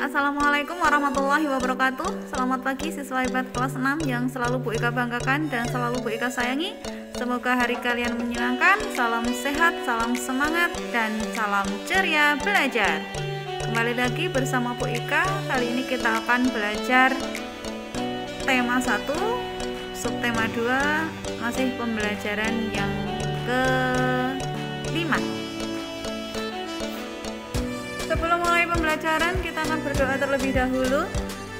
Assalamualaikum warahmatullahi wabarakatuh. Selamat pagi siswa hebat kelas 6 yang selalu Bu Ika banggakan dan selalu Bu Ika sayangi. Semoga hari kalian menyenangkan. Salam sehat, salam semangat, dan salam ceria belajar. Kembali lagi bersama Bu Ika. Kali ini kita akan belajar tema 1, subtema 2, masih pembelajaran yang ke-5. Sebelum mulai pembelajaran, kita akan berdoa terlebih dahulu.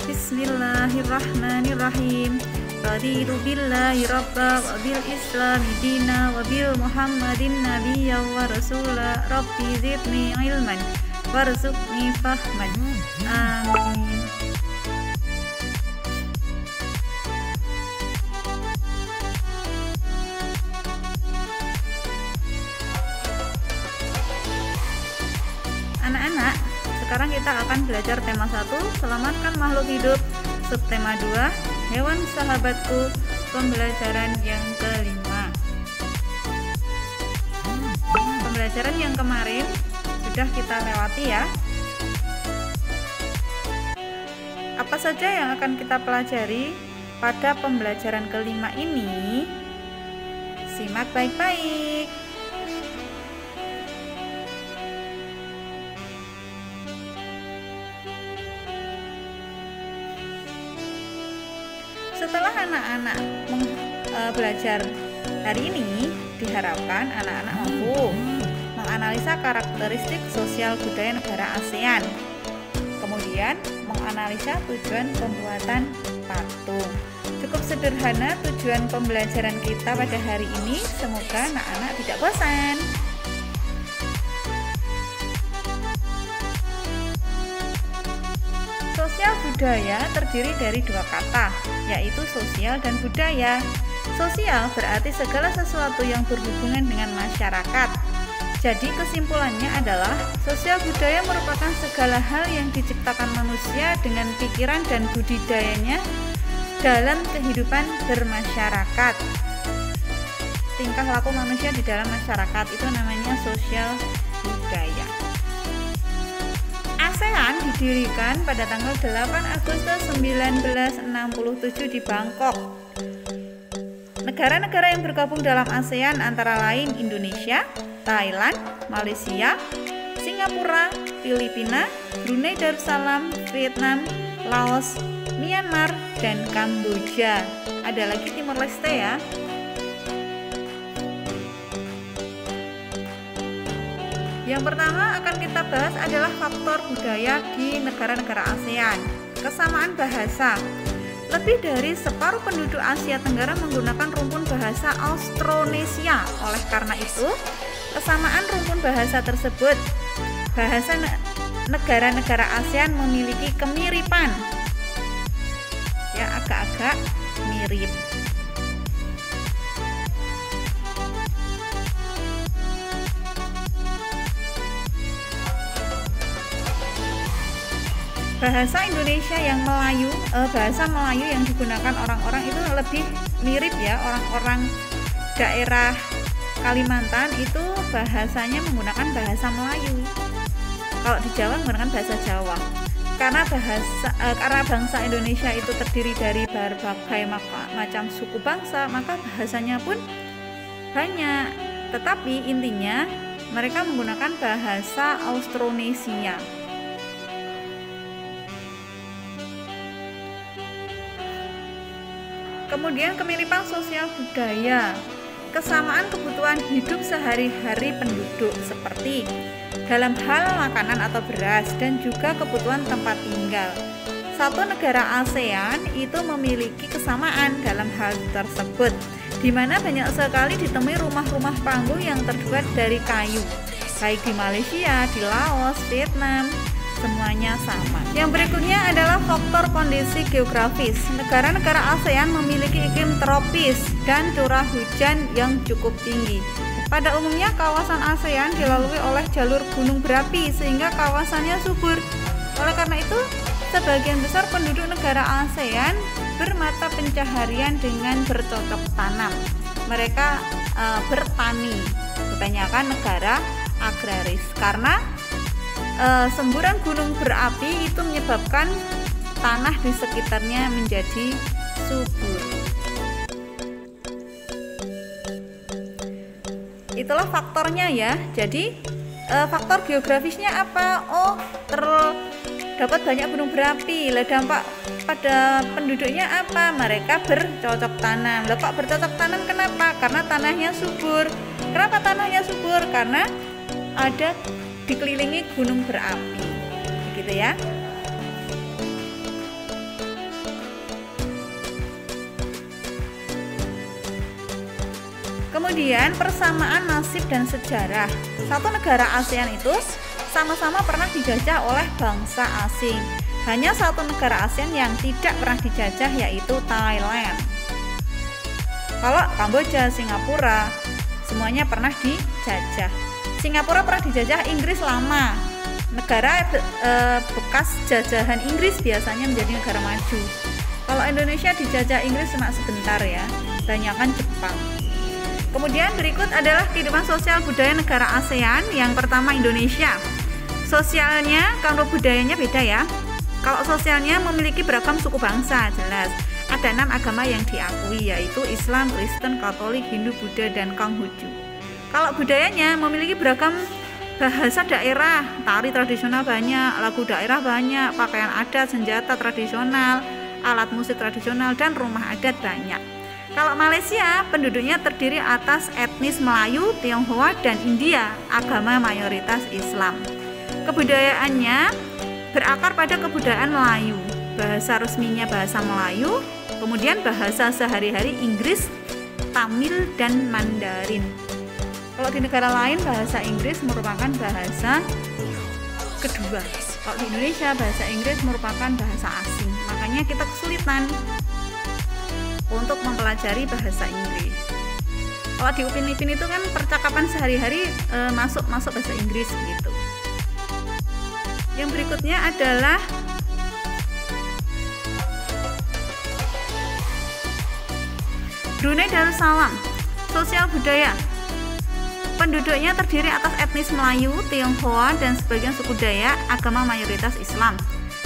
Bismillahirrahmanirrahim. Raditu billahi rabba wa bil islami dina wa bil muhammadin nabiyya wa rasula. Rabbi zidni ilman warzuqni fahman. Amin. Anak-anak, sekarang kita akan belajar tema 1, selamatkan makhluk hidup, subtema 2, hewan sahabatku, pembelajaran yang ke-5. Pembelajaran yang kemarin sudah kita lewati ya. Apa saja yang akan kita pelajari pada pembelajaran ke-5 ini? Simak baik-baik. Setelah anak-anak belajar hari ini, diharapkan anak-anak mampu menganalisa karakteristik sosial budaya negara ASEAN, kemudian menganalisa tujuan pembuatan patung. Cukup sederhana tujuan pembelajaran kita pada hari ini, semoga anak-anak tidak bosan. Sosial budaya terdiri dari dua kata, yaitu sosial dan budaya. Sosial berarti segala sesuatu yang berhubungan dengan masyarakat. Jadi kesimpulannya adalah sosial budaya merupakan segala hal yang diciptakan manusia dengan pikiran dan budidayanya dalam kehidupan bermasyarakat. Tingkah laku manusia di dalam masyarakat itu namanya sosial budaya. ASEAN didirikan pada tanggal 8 Agustus 1967 di Bangkok. Negara-negara yang bergabung dalam ASEAN antara lain Indonesia, Thailand, Malaysia, Singapura, Filipina, Brunei Darussalam, Vietnam, Laos, Myanmar, dan Kamboja. Ada lagi Timor Leste ya. Yang pertama akan kita bahas adalah faktor budaya di negara-negara ASEAN. Kesamaan bahasa. Lebih dari separuh penduduk Asia Tenggara menggunakan rumpun bahasa Austronesia. Oleh karena itu, kesamaan rumpun bahasa tersebut, bahasa negara-negara ASEAN memiliki kemiripan. Ya, agak-agak mirip. Bahasa Indonesia yang Melayu, bahasa Melayu yang digunakan orang-orang itu lebih mirip ya, orang-orang daerah Kalimantan itu bahasanya menggunakan bahasa Melayu. Kalau di Jawa menggunakan bahasa Jawa. Karena bangsa Indonesia itu terdiri dari berbagai macam suku bangsa, maka bahasanya pun banyak. Tetapi intinya mereka menggunakan bahasa Austronesia. Kemudian kemiripan sosial budaya, kesamaan kebutuhan hidup sehari-hari penduduk seperti dalam hal makanan atau beras dan juga kebutuhan tempat tinggal. Satu negara ASEAN itu memiliki kesamaan dalam hal tersebut, di mana banyak sekali ditemui rumah-rumah panggung yang terbuat dari kayu, baik di Malaysia, di Laos, Vietnam. Semuanya sama. Yang berikutnya adalah faktor kondisi geografis. Negara-negara ASEAN memiliki iklim tropis dan curah hujan yang cukup tinggi. Pada umumnya kawasan ASEAN dilalui oleh jalur gunung berapi sehingga kawasannya subur. Oleh karena itu, sebagian besar penduduk negara ASEAN bermata pencaharian dengan bercocok tanam. Mereka bertani. Kebanyakan negara agraris karena semburan gunung berapi itu menyebabkan tanah di sekitarnya menjadi subur. Itulah faktornya ya. Jadi faktor geografisnya apa? Oh, terdapat banyak gunung berapi. Lah dampak pada penduduknya apa? Mereka bercocok tanam. Lah kok bercocok tanam kenapa? Karena tanahnya subur. Kenapa tanahnya subur? Karena ada dikelilingi gunung berapi. Gitu ya. Kemudian persamaan nasib dan sejarah. Satu negara ASEAN itu sama-sama pernah dijajah oleh bangsa asing. Hanya satu negara ASEAN yang tidak pernah dijajah, yaitu Thailand. Kalau Kamboja, Singapura, semuanya pernah dijajah. Singapura pernah dijajah Inggris lama. Negara bekas jajahan Inggris biasanya menjadi negara maju. Kalau Indonesia dijajah Inggris cuma sebentar ya, kebanyakan Jepang. Kemudian berikut adalah kehidupan sosial budaya negara ASEAN. Yang pertama Indonesia. Sosialnya, kalau budayanya beda ya. Kalau sosialnya memiliki beragam suku bangsa, jelas. Ada 6 agama yang diakui, yaitu Islam, Kristen, Katolik, Hindu, Buddha, dan Konghucu. Kalau budayanya memiliki beragam bahasa daerah, tari tradisional banyak, lagu daerah banyak, pakaian adat, senjata tradisional, alat musik tradisional, dan rumah adat banyak. Kalau Malaysia, penduduknya terdiri atas etnis Melayu, Tionghoa, dan India, agama mayoritas Islam. Kebudayaannya berakar pada kebudayaan Melayu, bahasa resminya bahasa Melayu, kemudian bahasa sehari-hari Inggris, Tamil, dan Mandarin. Kalau di negara lain, bahasa Inggris merupakan bahasa kedua. Kalau di Indonesia, bahasa Inggris merupakan bahasa asing. Makanya kita kesulitan untuk mempelajari bahasa Inggris. Kalau di Upin Ipin itu kan percakapan sehari-hari masuk bahasa Inggris gitu. Yang berikutnya adalah Brunei Darussalam. Sosial budaya. Penduduknya terdiri atas etnis Melayu, Tionghoa, dan sebagian suku Dayak, agama mayoritas Islam.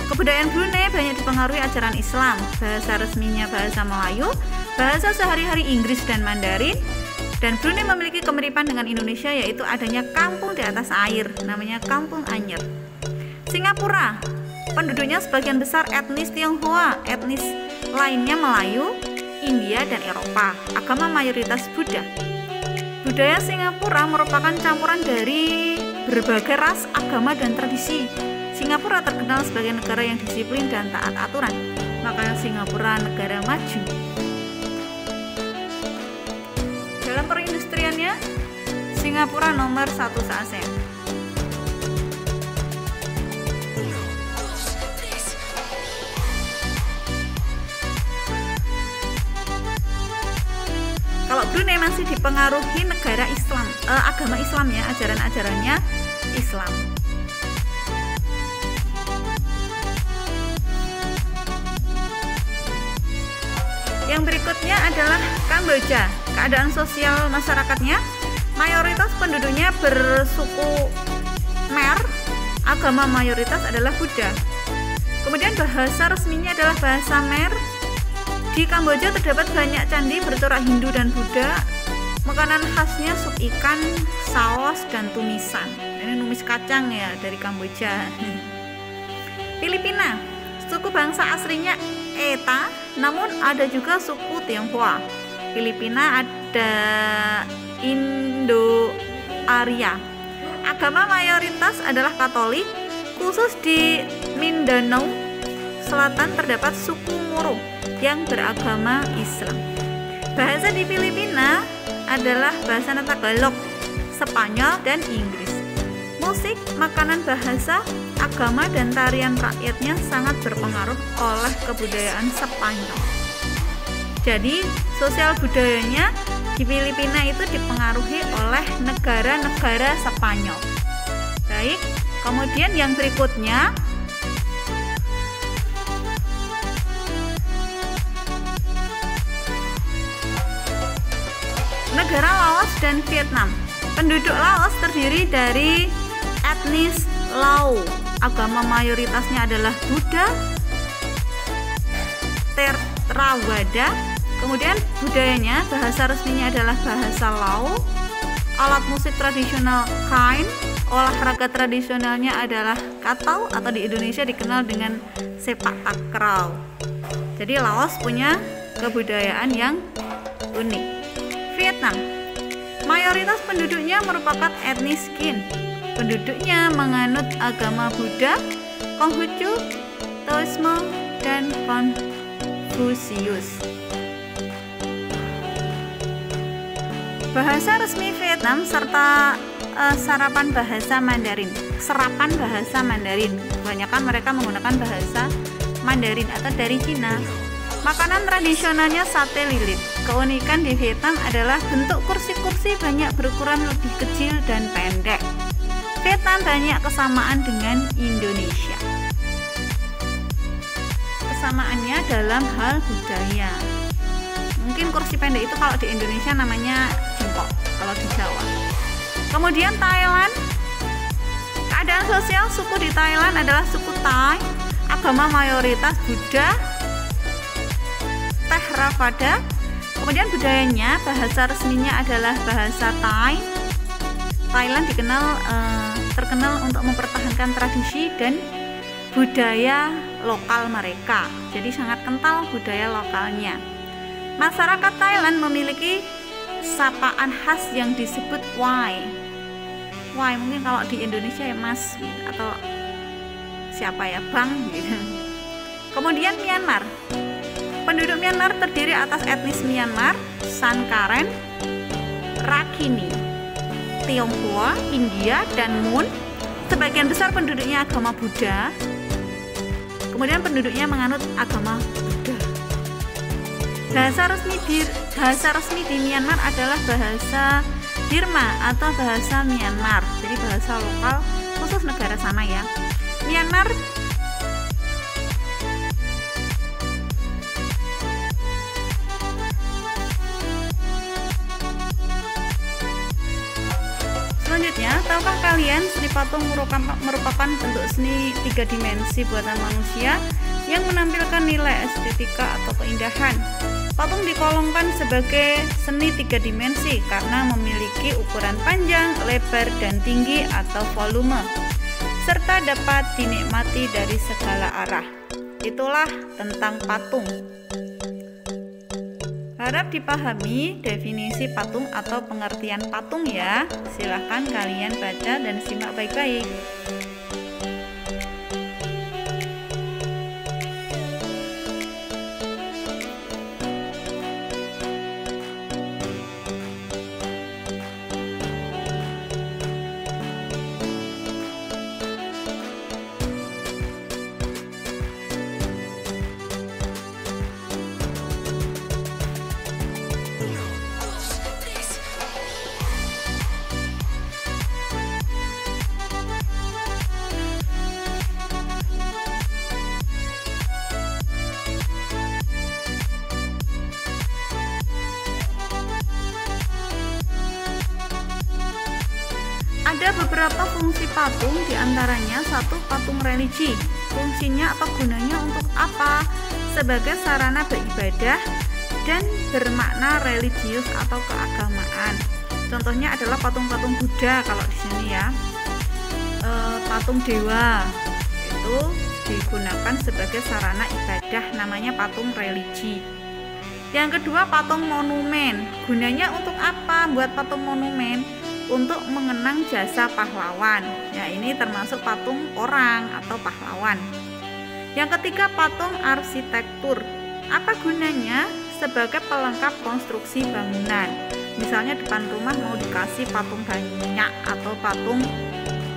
Kebudayaan Brunei banyak dipengaruhi ajaran Islam. Bahasa resminya bahasa Melayu, bahasa sehari-hari Inggris dan Mandarin. Dan Brunei memiliki kemiripan dengan Indonesia, yaitu adanya kampung di atas air, namanya Kampung Anyer. Singapura, penduduknya sebagian besar etnis Tionghoa, etnis lainnya Melayu, India, dan Eropa. Agama mayoritas Buddha. Budaya Singapura merupakan campuran dari berbagai ras, agama, dan tradisi. Singapura terkenal sebagai negara yang disiplin dan taat aturan. Makanya Singapura negara maju. Dalam perindustriannya, Singapura nomor 1 se-ASEAN. Kalau Brunei masih dipengaruhi negara Islam, agama Islam ya, ajaran-ajarannya Islam. Yang berikutnya adalah Kamboja. Keadaan sosial masyarakatnya, mayoritas penduduknya bersuku Khmer, agama mayoritas adalah Buddha. Kemudian bahasa resminya adalah bahasa Khmer. Di Kamboja terdapat banyak candi bercorak Hindu dan Buddha. Makanan khasnya sup ikan, saus, dan tumisan. Ini numis kacang ya dari Kamboja. Filipina, suku bangsa aslinya Eta, namun ada juga suku Tionghoa. Filipina ada Indo-Arya. Agama mayoritas adalah Katolik. Khusus di Mindanao Selatan terdapat suku Moro yang beragama Islam. Bahasa di Filipina adalah bahasa Tagalog, Spanyol, dan Inggris. Musik, makanan, bahasa, agama, dan tarian rakyatnya sangat berpengaruh oleh kebudayaan Spanyol. Jadi, sosial budayanya di Filipina itu dipengaruhi oleh negara-negara Spanyol. Baik, kemudian yang berikutnya negara Laos dan Vietnam. Penduduk Laos terdiri dari etnis Lao, agama mayoritasnya adalah Buddha, Theravada. Kemudian budayanya, bahasa resminya adalah bahasa Lao. Alat musik tradisional kain, olahraga tradisionalnya adalah katau atau di Indonesia dikenal dengan sepak takraw. Jadi Laos punya kebudayaan yang unik. Vietnam, mayoritas penduduknya merupakan etnis Kin. Penduduknya menganut agama Buddha, Konghucu, Taoisme, dan Konfusius. Bahasa resmi Vietnam serta serapan bahasa Mandarin. Kebanyakan mereka menggunakan bahasa Mandarin atau dari Cina. Makanan tradisionalnya sate lilit. Keunikan di Vietnam adalah bentuk kursi-kursi banyak berukuran lebih kecil dan pendek. Vietnam banyak kesamaan dengan Indonesia. Kesamaannya dalam hal budaya. Mungkin kursi pendek itu kalau di Indonesia namanya jongkok, kalau di Jawa. Kemudian Thailand. Keadaan sosial suku di Thailand adalah suku Thai. Agama mayoritas Buddha, Theravada. Kemudian budayanya, bahasa resminya adalah bahasa Thai. Thailand terkenal untuk mempertahankan tradisi dan budaya lokal mereka. Jadi sangat kental budaya lokalnya. Masyarakat Thailand memiliki sapaan khas yang disebut Wai. Wai mungkin kalau di Indonesia ya Mas atau siapa ya Bang gitu. Kemudian Myanmar. Penduduk Myanmar terdiri atas etnis Myanmar, San Karen, Rakhine, Tionghoa, India, dan Mun. Sebagian besar penduduknya agama Buddha. Kemudian penduduknya menganut agama Buddha. Bahasa resmi di Myanmar adalah bahasa Burma atau bahasa Myanmar. Jadi bahasa lokal khusus negara sana ya. Myanmar Selanjutnya, tahukah kalian seni patung merupakan bentuk seni 3 dimensi buatan manusia yang menampilkan nilai estetika atau keindahan. Patung dikolongkan sebagai seni 3 dimensi karena memiliki ukuran panjang, lebar, dan tinggi atau volume, serta dapat dinikmati dari segala arah. Itulah tentang patung. Harap dipahami definisi patung atau pengertian patung ya. Silahkan kalian baca dan simak baik-baik. Ada beberapa fungsi patung, diantaranya 1. Patung religi. Fungsinya atau gunanya untuk apa? Sebagai sarana beribadah dan bermakna religius atau keagamaan. Contohnya adalah patung-patung Buddha kalau di sini ya. Patung dewa itu digunakan sebagai sarana ibadah, namanya patung religi. Yang kedua, patung monumen. Gunanya untuk apa? Buat patung monumen untuk mengenang jasa pahlawan. Ya, ini termasuk patung orang atau pahlawan. Yang ketiga, patung arsitektur. Apa gunanya? Sebagai pelengkap konstruksi bangunan. Misalnya depan rumah mau dikasih patung banyak atau patung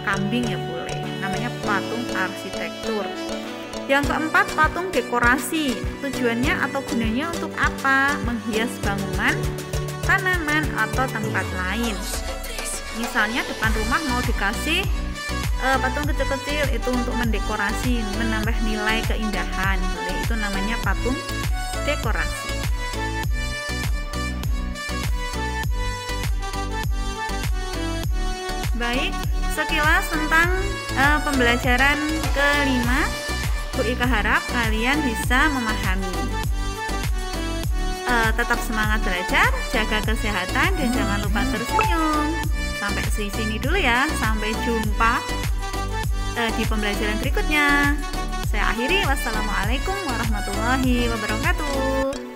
kambing ya boleh. Namanya patung arsitektur. Yang keempat, patung dekorasi. Tujuannya atau gunanya untuk apa? Menghias bangunan, tanaman, atau tempat lain. Misalnya depan rumah mau dikasih patung kecil-kecil, itu untuk mendekorasi, menambah nilai keindahan. Boleh, itu namanya patung dekorasi. Baik, sekilas tentang pembelajaran kelima. Bu Ika harap kalian bisa memahami. Tetap semangat belajar, jaga kesehatan, dan jangan lupa tersenyum. Sampai sini dulu ya, sampai jumpa di pembelajaran berikutnya. Saya akhiri, wassalamualaikum warahmatullahi wabarakatuh.